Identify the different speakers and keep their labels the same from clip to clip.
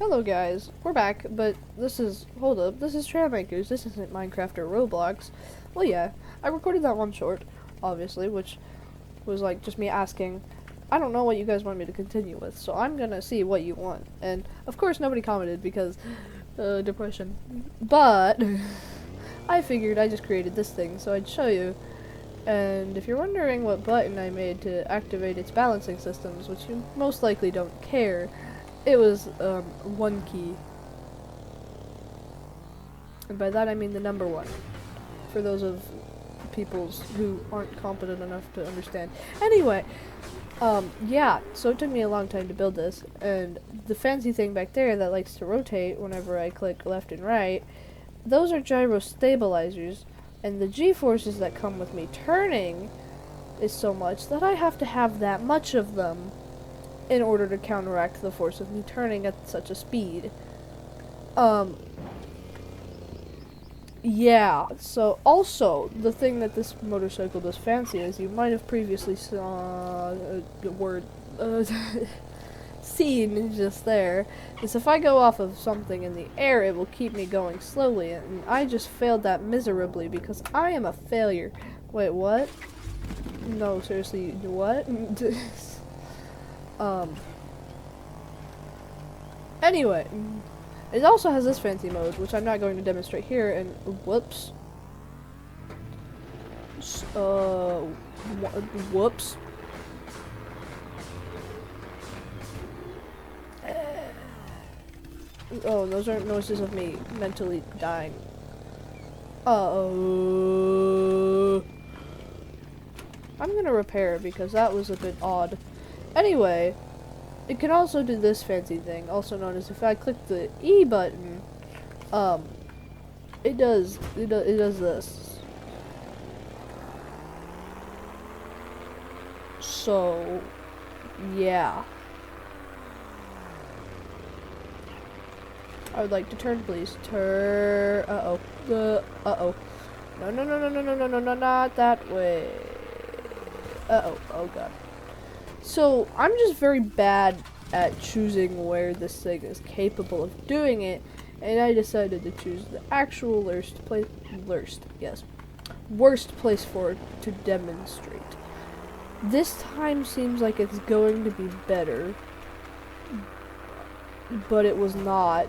Speaker 1: Hello guys, we're back, but hold up, this is Trailmakers, this isn't Minecraft or Roblox. Well yeah, I recorded that one short, obviously, which was like just me asking, I don't know what you guys want me to continue with, so I'm gonna see what you want. And of course nobody commented because, depression. But, I figured I just created this thing, so I'd show you. And if you're wondering what button I made to activate its balancing systems, which you most likely don't care, it was, one key. And by that I mean the number one. For those of peoples who aren't competent enough to understand. Anyway, yeah, so it took me a long time to build this, and the fancy thing back there that likes to rotate whenever I click left and right, those are gyro stabilizers, and the g-forces that come with me turning is so much that I have to have that much of them in order to counteract the force of me turning at such a speed. Yeah, so also, the thing that this motorcycle does fancy, as you might have previously saw, seen just there, is if I go off of something in the air, it will keep me going slowly, and I just failed that miserably because I am a failure. Wait, what? No, seriously, what? Anyway, it also has this fancy mode, which I'm not going to demonstrate here, and whoops. Whoops. Oh, those aren't noises of me mentally dying. I'm gonna repair it because that was a bit odd. Anyway, it can also do this fancy thing, also known as if I click the E button, it does this. So, yeah. I would like to turn, please. Uh-oh. Uh-oh. No, no, no, no, no, no, no, no, no, not that way. Uh-oh. Oh, God. So, I'm just very bad at choosing where this thing is capable of doing it, and I decided to choose the actual worst place for it to demonstrate. This time seems like it's going to be better, but it was not,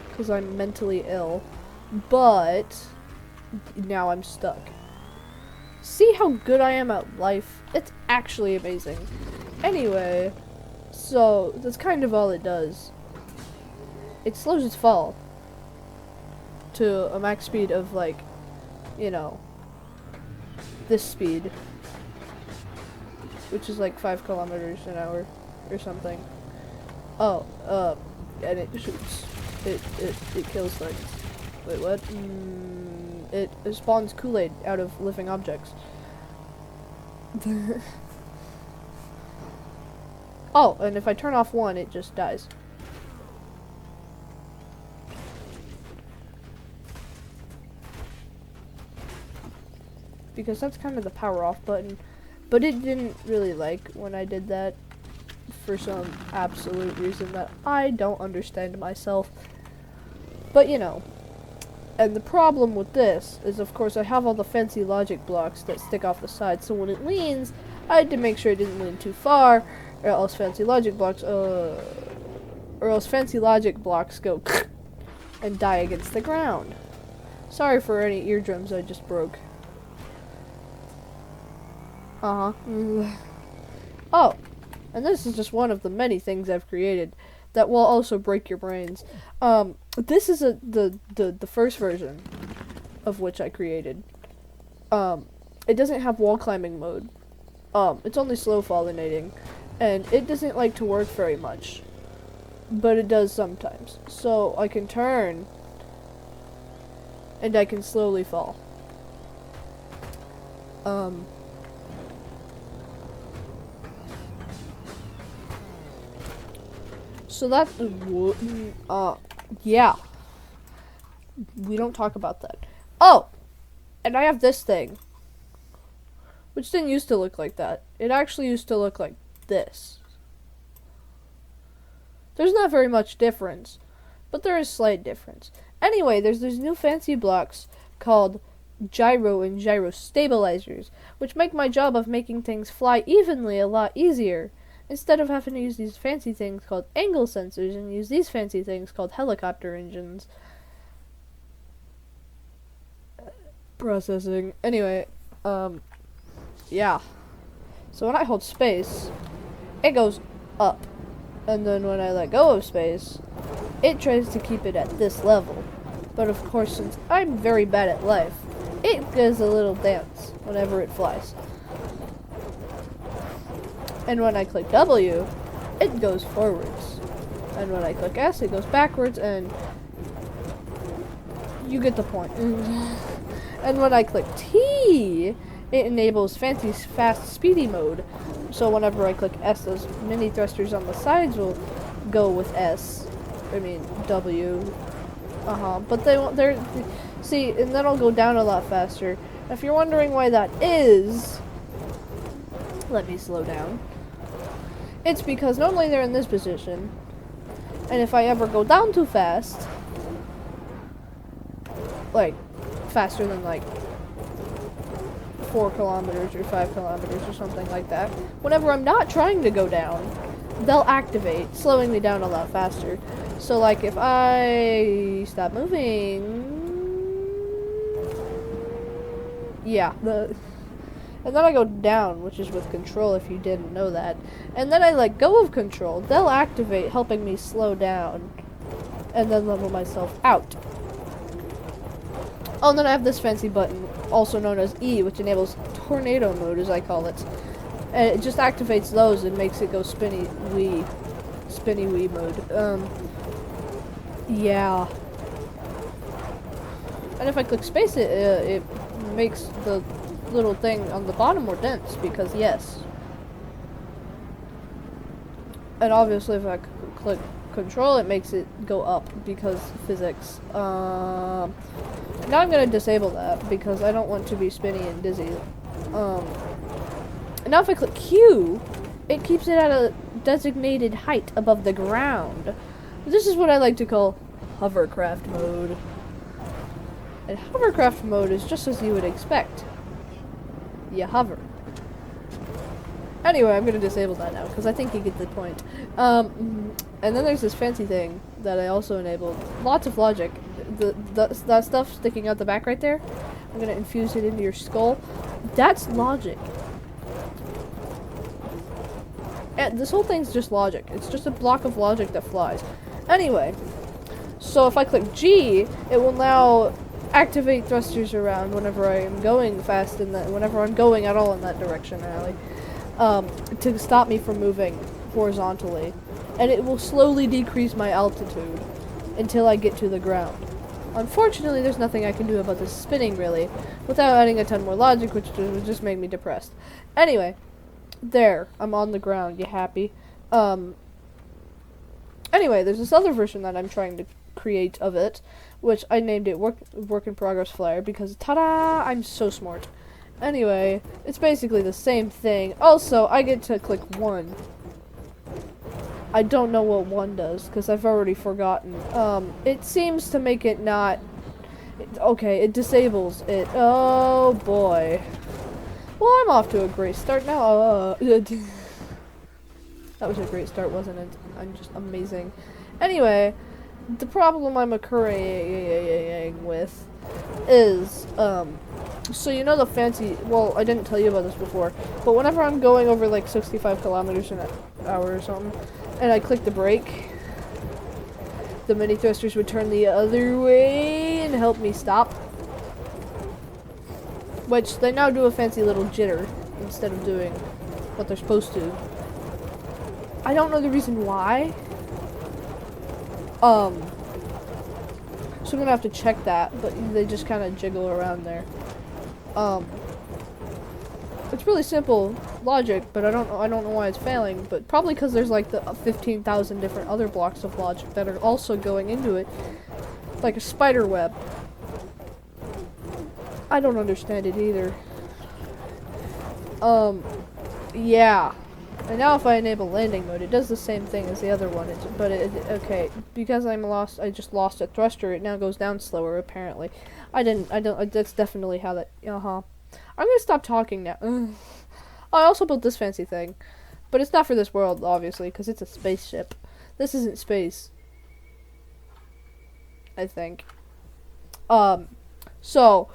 Speaker 1: because I'm mentally ill, but now I'm stuck. See how good I am at life? It's actually amazing. Anyway, so that's kind of all it does. It slows its fall to a max speed of, like, you know, this speed, which is like 5 kilometers an hour or something. Oh, and it shoots. It kills things. Wait, what? It spawns Kool-Aid out of living objects. Oh, and if I turn off one, it just dies. Because that's kind of the power off button. But it didn't really like when I did that for some absolute reason that I don't understand myself. But you know. And the problem with this is, of course, I have all the fancy logic blocks that stick off the side, so when it leans, I had to make sure it didn't lean too far, or else fancy logic blocks go and die against the ground. Sorry for any eardrums I just broke. Oh, and this is just one of the many things I've created that will also break your brains. This is the first version of which I created. It doesn't have wall climbing mode. It's only slow fallinating, and it doesn't like to work very much, but it does sometimes. So I can turn, and I can slowly fall. So that, yeah. We don't talk about that. Oh! And I have this thing. Which didn't used to look like that. It actually used to look like this. There's not very much difference, but there is slight difference. Anyway, there's these new fancy blocks called gyro and gyro stabilizers, which make my job of making things fly evenly a lot easier. Instead of having to use these fancy things called angle sensors and use these fancy things called helicopter engines. Processing. Anyway, yeah. So when I hold space, it goes up. And then when I let go of space, it tries to keep it at this level. But of course, since I'm very bad at life, it does a little dance whenever it flies. And when I click W, it goes forwards. And when I click S, it goes backwards, and you get the point. And when I click T, it enables fancy fast speedy mode. So whenever I click S, those mini thrusters on the sides will go with W. But they won't. See, and then I'll go down a lot faster. If you're wondering why that is, let me slow down. It's because normally they're in this position, and if I ever go down too fast, like faster than like 4 kilometers or 5 kilometers or something like that, whenever I'm not trying to go down, they'll activate, slowing me down a lot faster. So like if I stop moving, yeah, and then I go down, which is with control if you didn't know that, and then I let go of control, they'll activate, helping me slow down and then level myself out. Oh, and then I have this fancy button, also known as E, which enables tornado mode, as I call it. And it just activates those and makes it go spinny wee mode. Yeah. And if I click space, it makes the little thing on the bottom more dense, because yes. And obviously if I click control, it makes it go up, because physics. Now I'm going to disable that, because I don't want to be spinny and dizzy. And now if I click Q, it keeps it at a designated height above the ground. This is what I like to call hovercraft mode. And hovercraft mode is just as you would expect. You hover. Anyway, I'm going to disable that now, because I think you get the point. And then there's this fancy thing that I also enabled. Lots of logic. That stuff sticking out the back right there, I'm going to infuse it into your skull. That's logic. And this whole thing's just logic. It's just a block of logic that flies. Anyway, so if I click G, it will now activate thrusters around whenever I am going fast whenever I'm going at all in that direction, to stop me from moving horizontally. And it will slowly decrease my altitude until I get to the ground. Unfortunately, there's nothing I can do about this spinning, really, without adding a ton more logic, which would just make me depressed. Anyway, there, I'm on the ground. You happy? Anyway, there's this other version that I'm trying to create of it, which I named it Work in Progress Flyer, because ta-da, I'm so smart. Anyway, it's basically the same thing. Also, I get to click 1. I don't know what 1 does, because I've already forgotten. It seems to make it not... Okay, it disables it. Oh, boy. Well, I'm off to a great start now. That was a great start, wasn't it? I'm just amazing. Anyway, the problem I'm occurring with is, so you know the fancy, well, I didn't tell you about this before, but whenever I'm going over like 65 kilometers an hour or something, and I click the brake, the mini thrusters would turn the other way and help me stop. Which, they now do a fancy little jitter instead of doing what they're supposed to. I don't know the reason why. So I'm gonna have to check that, but they just kind of jiggle around there. It's really simple logic, but I don't know why it's failing, but probably because there's like the 15,000 different other blocks of logic that are also going into it, like a spider web. I don't understand it either. Yeah. And now if I enable landing mode, it does the same thing as the other one. Okay, because I just lost a thruster, it now goes down slower, apparently. That's definitely how that, I'm gonna stop talking now. I also built this fancy thing. But it's not for this world, obviously, because it's a spaceship. This isn't space. I think. So,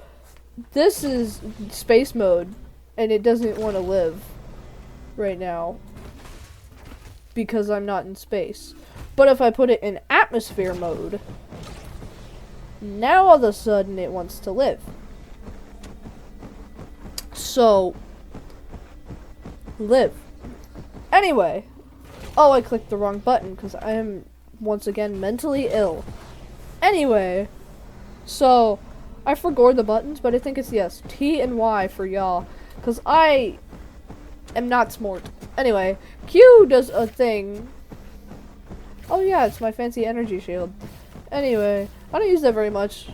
Speaker 1: this is space mode, and it doesn't want to live right now because I'm not in space. But if I put it in atmosphere mode, now all of a sudden it wants to live. So, live. Anyway, oh, I clicked the wrong button because I am once again mentally ill. Anyway, so I forgot the buttons, but I think it's yes, T and Y for y'all, because I am not smart. Anyway, Q does a thing. Oh yeah, it's my fancy energy shield. Anyway, I don't use that very much.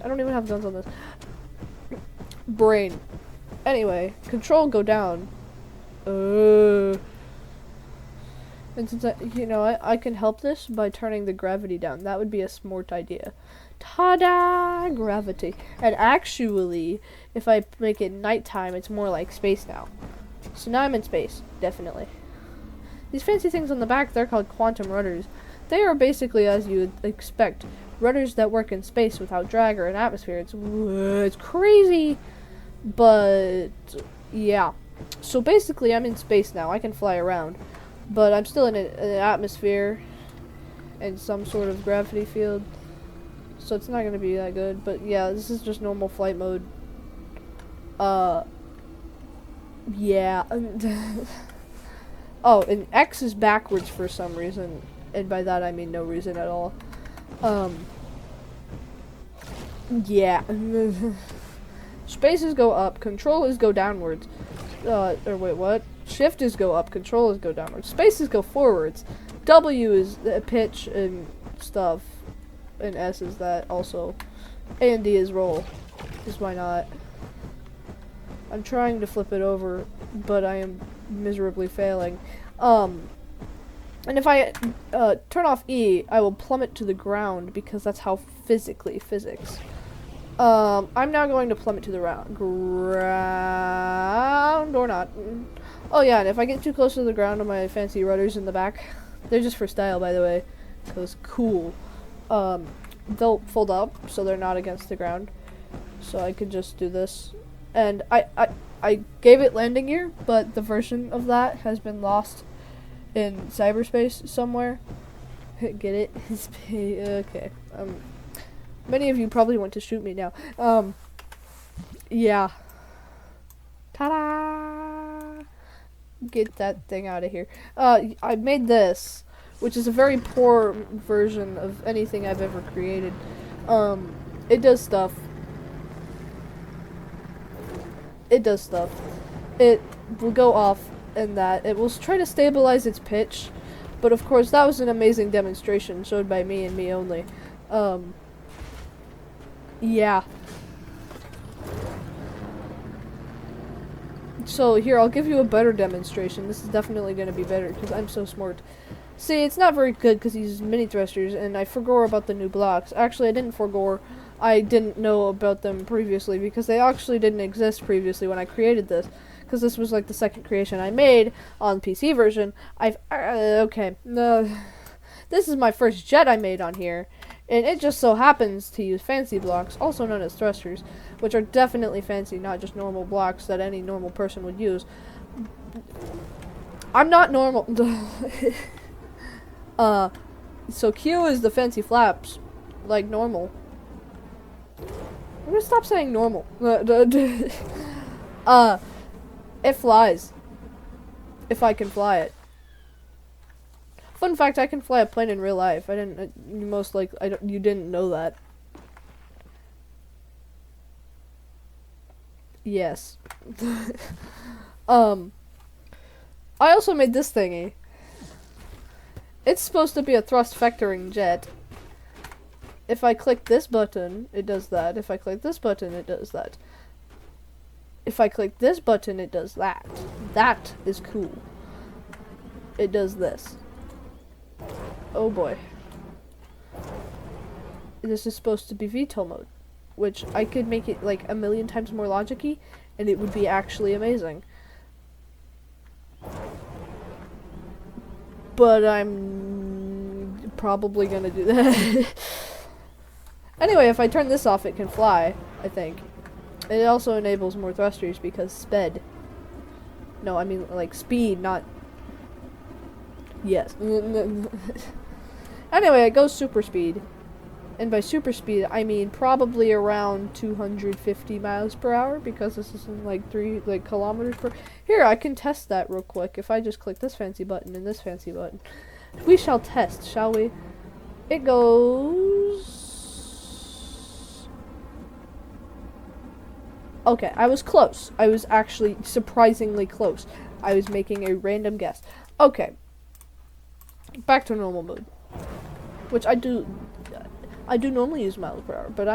Speaker 1: I don't even have guns on this. Brain. Anyway, control go down. And since I can help this by turning the gravity down. That would be a smart idea. Ta-da! Gravity. And actually, if I make it nighttime, it's more like space now. So now I'm in space, definitely. These fancy things on the back, they're called quantum rudders. They are basically, as you would expect, rudders that work in space without drag or an atmosphere. It's crazy, but yeah. So basically, I'm in space now. I can fly around. But I'm still in an atmosphere and some sort of gravity field. So it's not going to be that good. But yeah, this is just normal flight mode. Yeah. Oh, and X is backwards for some reason. And by that I mean no reason at all. Yeah. Spaces go up. Controllers go downwards. Or wait, what? Shift is go up, control is go downwards. Spaces go forwards. W is the pitch and stuff. And S is that also. A and D is roll. Because why not? I'm trying to flip it over, but I am miserably failing. And if I turn off E, I will plummet to the ground because that's how physics. I'm now going to plummet to the ground or not. Oh yeah, and if I get too close to the ground on my fancy rudders in the back, they're just for style, by the way, because cool. They'll fold up so they're not against the ground, so I could just do this. And I gave it landing gear, but the version of that has been lost in cyberspace somewhere. Get it? Okay. Many of you probably want to shoot me now. Yeah. Ta-da! Get that thing out of here. I made this, which is a very poor version of anything I've ever created. It does stuff. It will go off and that. It will try to stabilize its pitch, but of course that was an amazing demonstration showed by me and me only. Yeah. So here, I'll give you a better demonstration. This is definitely going to be better because I'm so smart. See, it's not very good because these mini thrusters, and I forgot about the new blocks. Actually, I didn't forget. I didn't know about them previously because they actually didn't exist previously when I created this. Because this was like the second creation I made on the PC version. Okay. No. This is my first jet I made on here. And it just so happens to use fancy blocks, also known as thrusters, which are definitely fancy, not just normal blocks that any normal person would use. I'm not normal. So Q is the fancy flaps, like normal. I'm gonna stop saying normal. It flies. If I can fly it. Fun fact, I can fly a plane in real life. You didn't know that. Yes. I also made this thingy. It's supposed to be a thrust vectoring jet. If I click this button, it does that. If I click this button, it does that. If I click this button, it does that. That is cool. it does this. Oh boy. This is supposed to be VTOL mode, which I could make it like a million times more logic-y, and it would be actually amazing. But I'm probably gonna do that. Anyway, if I turn this off, it can fly, I think. It also enables more thrusters because sped. No, I mean like speed, not... Yes. Anyway, it goes super speed. And by super speed, I mean probably around 250 miles per hour, because this is in like 3 kilometers per... Here, I can test that real quick if I just click this fancy button and this fancy button. We shall test, shall we? It goes... Okay, I was close. I was actually surprisingly close. I was making a random guess. Okay. Back to normal mode. Which I do normally use miles per hour, but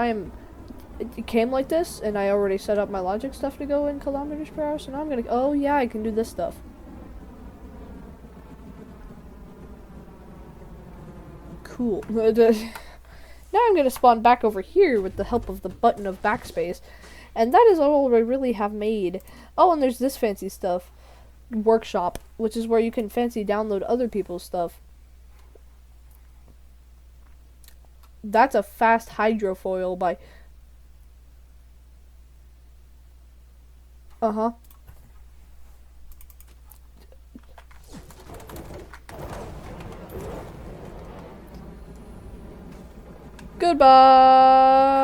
Speaker 1: it came like this, and I already set up my logic stuff to go in kilometers per hour, so now I'm gonna, oh yeah, I can do this stuff. Cool. Now I'm gonna spawn back over here with the help of the button of backspace, and that is all I really have made. Oh, and there's this fancy stuff. Workshop, which is where you can fancy download other people's stuff. That's a fast hydrofoil by... Uh-huh. Goodbye!